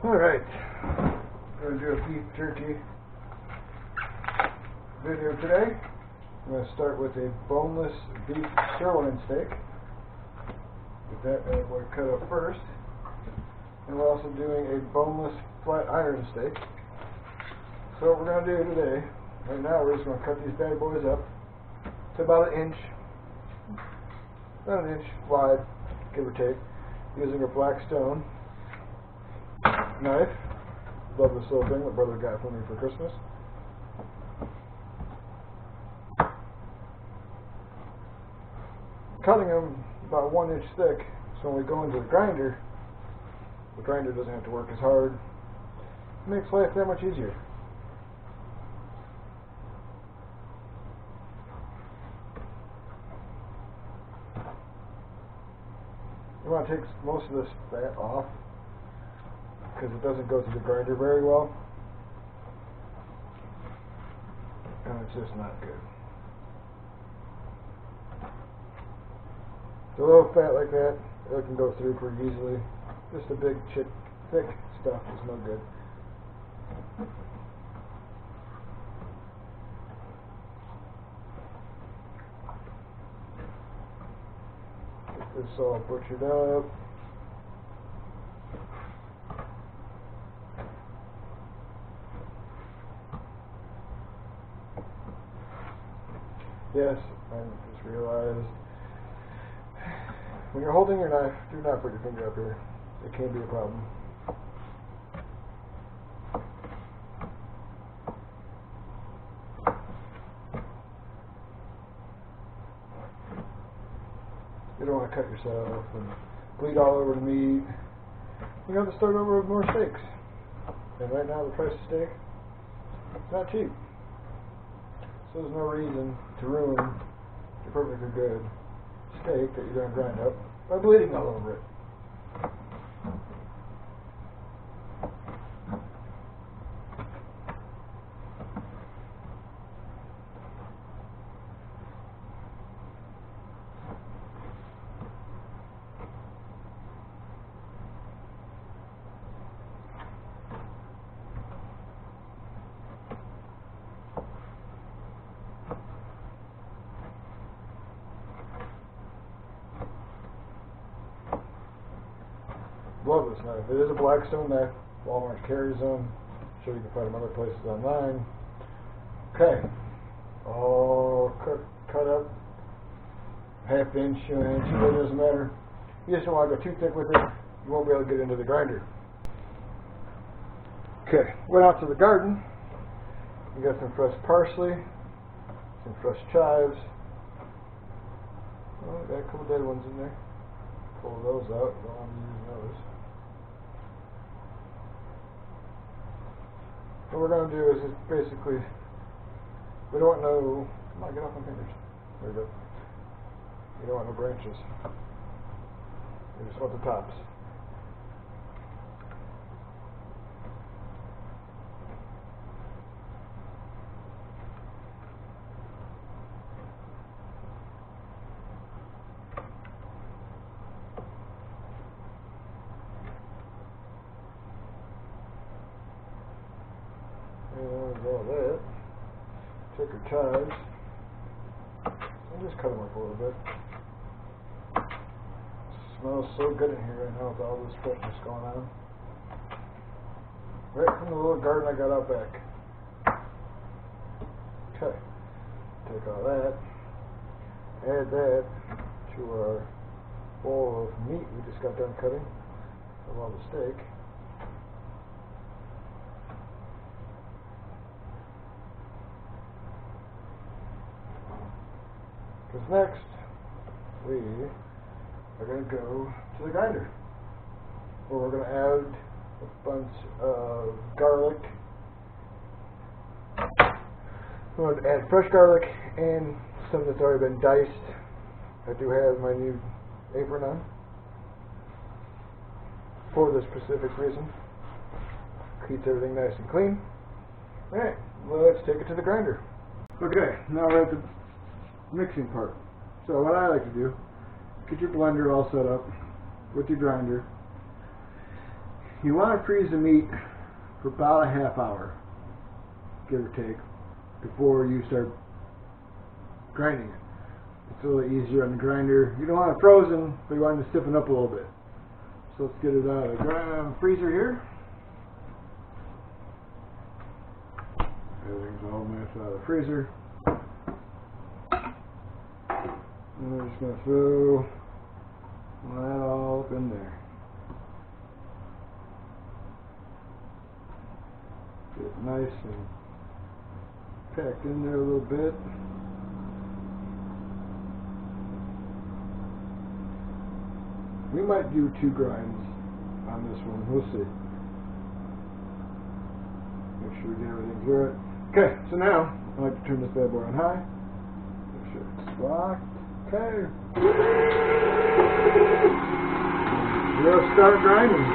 Alright, I'm going to do a beef jerky video today. I'm going to start with a boneless beef sirloin steak. Get that bad boy cut up first. And we're also doing a boneless flat iron steak. So what we're going to do today, right now we're just going to cut these bad boys up to about an inch wide, give or take, using a Blackstone knife. Love this little thing my brother got for me for Christmas. Cutting them about 1 inch thick, so when we go into the grinder doesn't have to work as hard. It makes life that much easier. You want to take most of this fat off because it doesn't go through the grinder very well, and it's just not good. So a little fat like that, it can go through pretty easily. Just a big, thick stuff is no good. Get this all butchered up. Yes, I just realized when you're holding your knife, do not put your finger up here. It can be a problem. You don't want to cut yourself and bleed all over the meat. You have to start over with more steaks. And right now the price of steak, it's not cheap. So there's no reason to ruin your perfectly good steak that you're going to grind up by bleeding all over it. Love this knife. It is a Blackstone knife. Walmart carries them. I'm sure you can find them other places online. Okay. All cut up. Half inch, an inch, it doesn't matter. You just don't want to go too thick with it. You won't be able to get into the grinder. Okay. Went out to the garden. We got some fresh parsley, some fresh chives. Oh, got a couple dead ones in there. Pull those out. Don't want to use those. What we're going to do is just basically, we don't want no, come on, get off my fingers. There we go. You don't want no branches. You just want the tops. And all that. Take your chives and just cut them up a little bit. It smells so good in here right now with all this freshness going on. Right from the little garden I got out back. Okay. Take all that. Add that to our bowl of meat we just got done cutting of all the steak. Because next, we are going to go to the grinder, where we're going to add a bunch of garlic. We're going to add fresh garlic and some that's already been diced. I do have my new apron on for this specific reason. Keeps everything nice and clean. Alright, let's take it to the grinder. Okay, now we're at the mixing part. So what I like to do, get your blender all set up with your grinder. You want to freeze the meat for about a half hour, give or take, before you start grinding it. It's a little easier on the grinder. You don't want it frozen, but you want it to stiffen up a little bit. So let's get it out of the freezer here. Everything's all nice out of the freezer. And we're just going to throw that all up in there. Get it nice and packed in there a little bit. We might do 2 grinds on this one. We'll see. Make sure we get everything through it. Okay, so now I like to turn this bad boy on high. Make sure it's locked. Okay. We'll start grinding.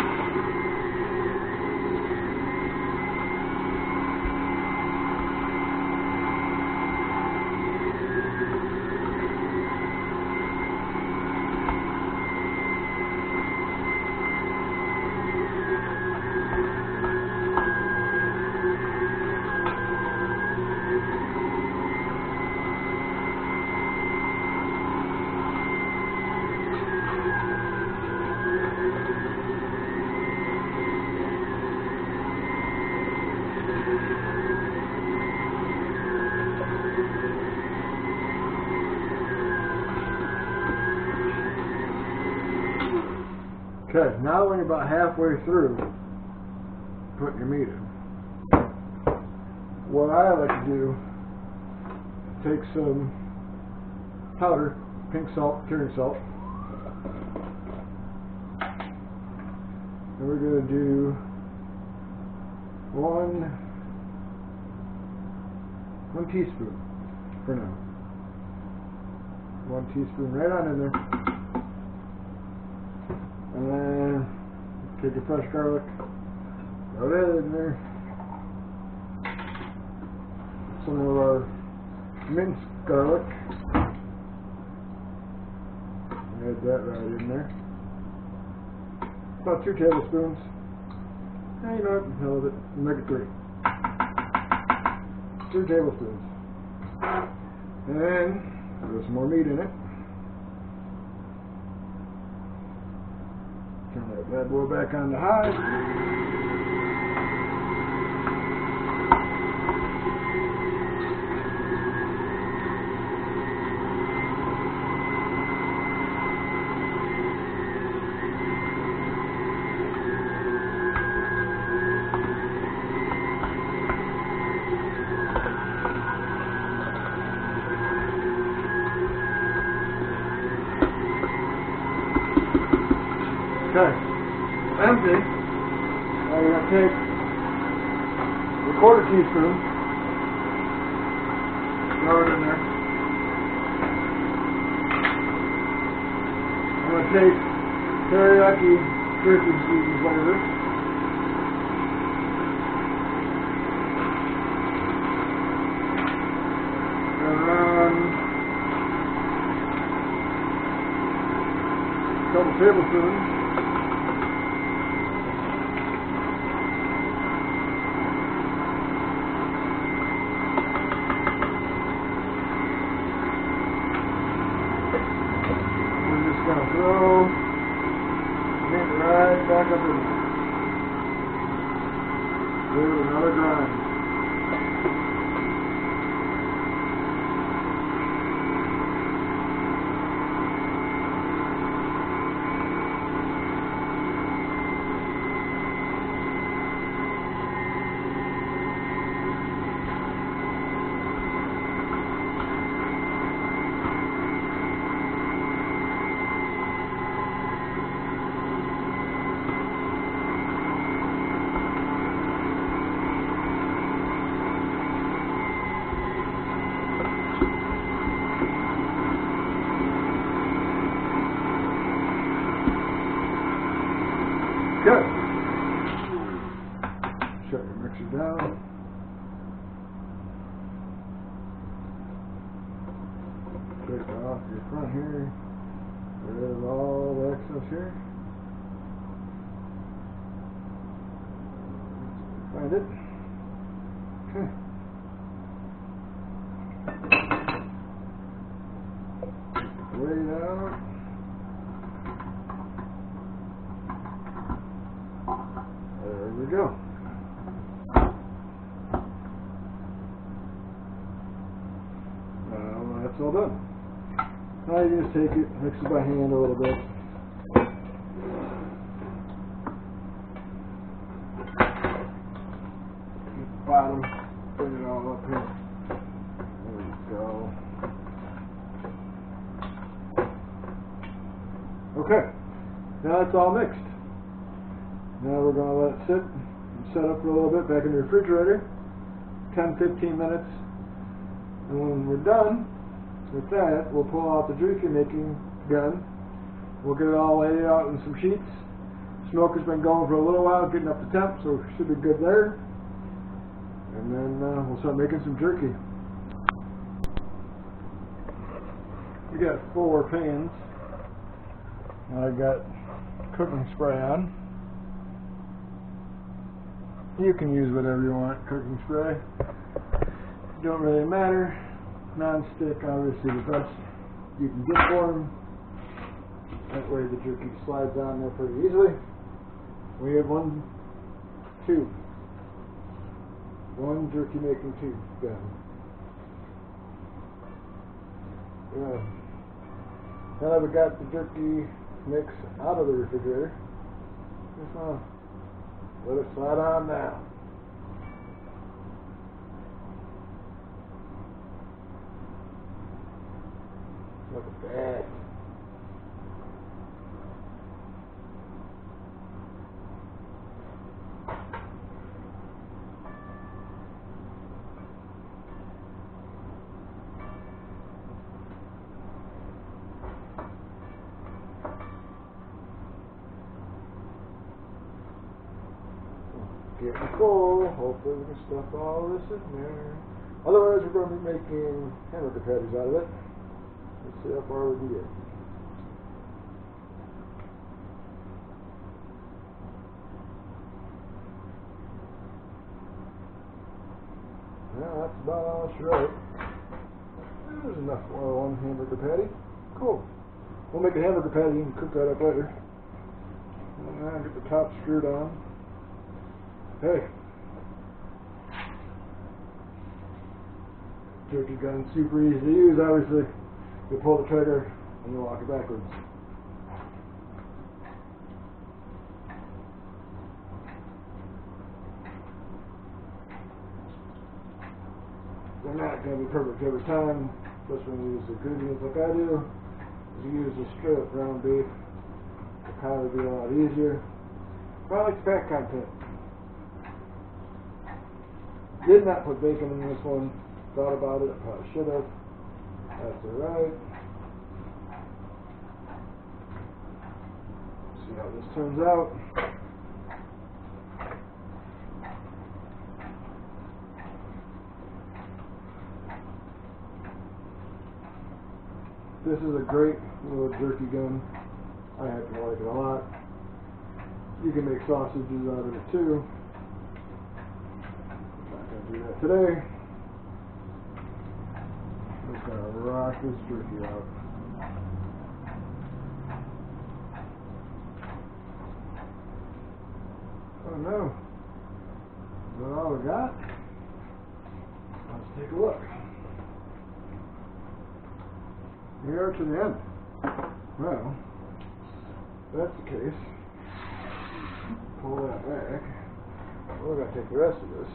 Okay, now when you're about halfway through putting your meat in, what I like to do, take some powder, pink salt, curing salt, and we're going to do one teaspoon for now. 1 teaspoon right on in there. And then take a fresh garlic, throw that in there. Some of our minced garlic. Add that right in there. About 2 tablespoons. And you know what? Hell with it. Make it 3. 2 tablespoons. And then throw some more meat in it. Turn that bad boy back on to high. Okay, empty. Now you're going to take a 1/4 teaspoon, throw it in there. I'm going to take teriyaki turkey seasoning flavor. And a couple tablespoons. Going to throw it right back up in there. Do another grind. Good. Shut your mixer down. Take it off your front here. Get rid of all the excess here. Find it. Okay. Lay it out. There we go. That's all done. Now you just take it, mix it by hand a little bit. Bottom, bring it all up here. There we go. Okay, now it's all mixed. Now we're going to let it sit and set up for a little bit back in the refrigerator. 10-15 minutes. And when we're done with that, we'll pull out the jerky making gun. We'll get it all laid out in some sheets. Smoker's been going for a little while, getting up to temp, so it should be good there. And then we'll start making some jerky. We got 4 pans. I got cooking spray on. You can use whatever you want, cooking spray. Don't really matter. Non-stick, obviously the best you can get for them. That way the jerky slides on there pretty easily. We have one jerky making tube gun. Now that we got the jerky mix out of the refrigerator, just let it slide on down. Look at that. Getting full. Hopefully we can stuff all this in there. Otherwise we're going to be making hamburger patties out of it. Let's see how far we can get. Well, that's about all it's right. There's enough for one hamburger patty. Cool. We'll make a hamburger patty and cook that up later. And now get the top screwed on. Hey. Jerky gun, super easy to use, obviously. You pull the trigger and you walk it backwards. They're not going to be perfect every time, especially when you use the ingredients like I do. If you use a straight up ground beef, it'll probably be a lot easier. But I like fat content. Did not put bacon in this one. Thought about it, I probably should have. That's alright. See how this turns out. This is a great little jerky gun. I happen to like it a lot. You can make sausages out of it too. Not going to do that today. I'm just going to rock this jerky out. Oh no. Is that all we got? Let's take a look. We are to the end. Well, if that's the case. Pull that back. We're going to take the rest of this.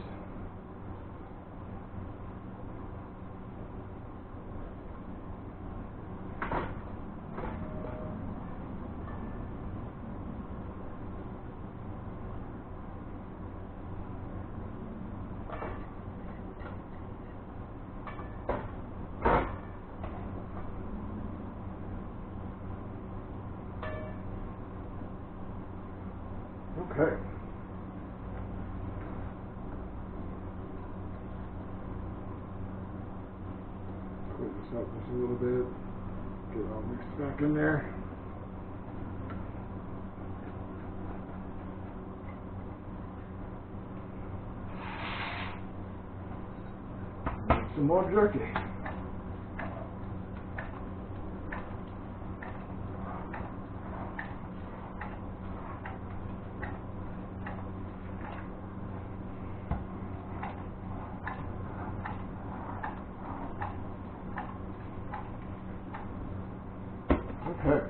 Okay. Clean this up just a little bit. Get it all mixed back in there. some more jerky. Okay,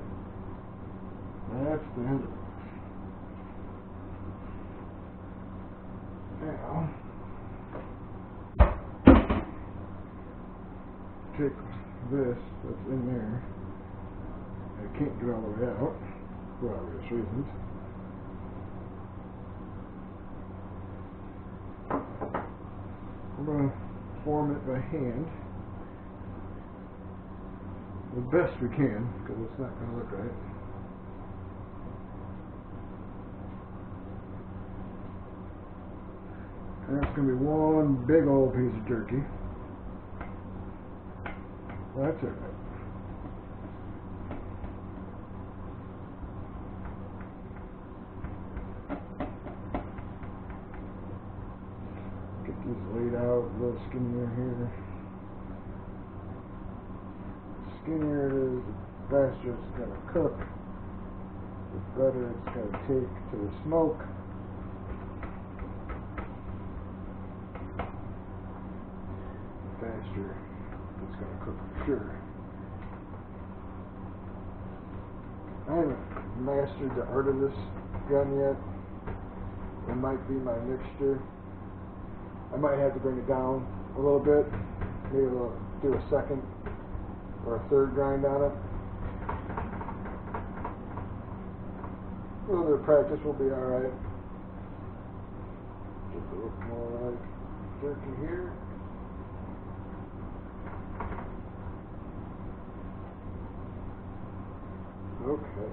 that's the end of it. Now, take this that's in there. I can't get all the way out for obvious reasons. We're going to form it by hand the best we can, because it's not going to look right. And that's going to be one big old piece of jerky. That's it. Get these laid out a little skinnier here. The skinnier it is, the faster it's going to cook, the better it's going to take to the smoke. Faster it's going to cook for sure. I haven't mastered the art of this gun yet. It might be my mixture. I might have to bring it down a little bit. Maybe we'll do a second or a third grind on it. A little bit of practice will be alright. Just a little more like jerky here. Okay.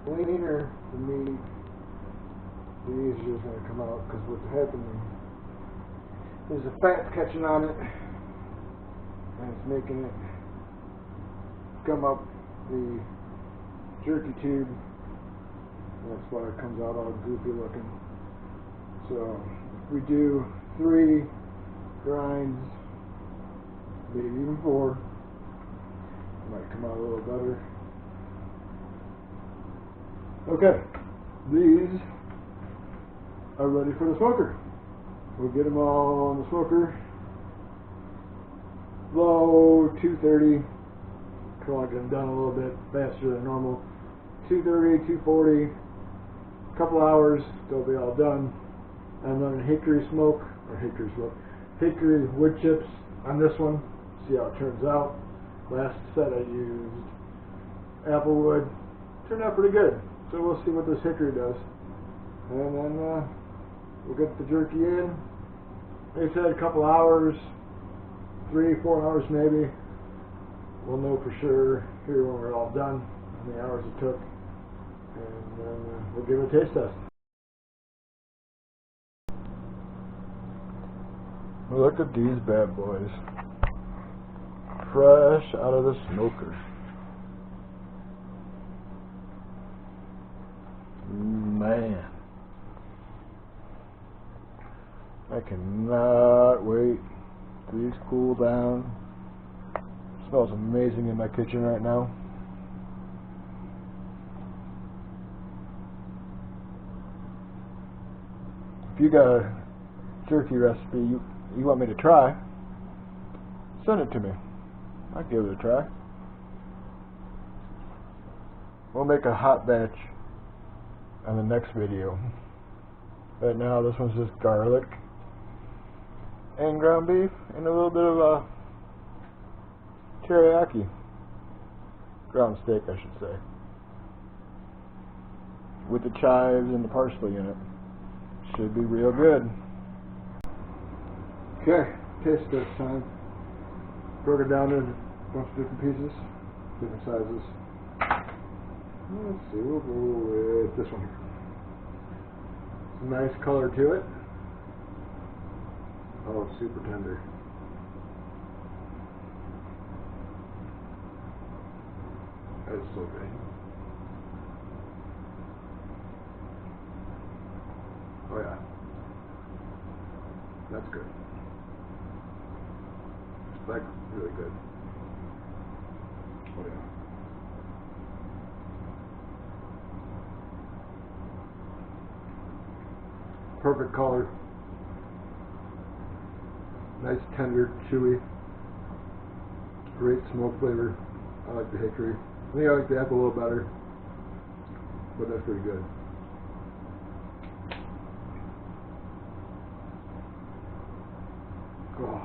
The leaner the meat, the easier it's going to come out, because what's happening is the fat's catching on it and it's making it gum up the jerky tube. That's why it comes out all goopy looking. So we do 3 grinds, maybe even 4. It might come out a little better. Okay, these are ready for the smoker. We'll get them all on the smoker. Low 230. Come on, get them done a little bit faster than normal. 230, 240. A couple hours, they'll be all done. I'm running hickory wood chips on this one. See how it turns out. Last set I used apple wood. Turned out pretty good. So we'll see what this hickory does. And then we'll get the jerky in. Like I said, a couple hours, 3-4 hours maybe. We'll know for sure here when we're all done how many hours it took. And then we'll give it a taste test. Look at these bad boys. Fresh out of the smoker. Man. I cannot wait till these cool down. It smells amazing in my kitchen right now. If you got a jerky recipe you want me to try, send it to me. I'll give it a try. We'll make a hot batch on the next video. Right now this one's just garlic and ground beef and a little bit of teriyaki. Ground steak, I should say. With the chives and the parsley in it. Should be real good. Okay, taste test time. Broke it down into a bunch of different pieces, different sizes. Let's see, we'll go with this one here. Some nice color to it. Oh, super tender. That is so good. That's good. Like, really good. Oh yeah. Perfect color. Nice, tender, chewy. Great smoke flavor. I like the hickory. I think I like the apple a little better, but that's pretty good. Oh,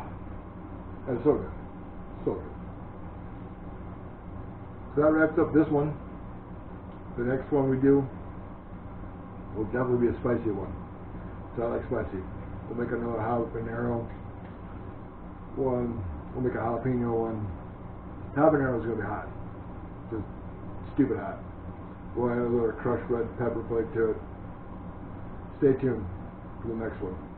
that's so good. So good. So that wraps up this one. The next one we do will definitely be a spicy one. So I like spicy. We'll make another habanero one. We'll make a jalapeno one. Habanero is going to be hot. Just stupid hot. We'll add a little crushed red pepper flake to it. Stay tuned for the next one.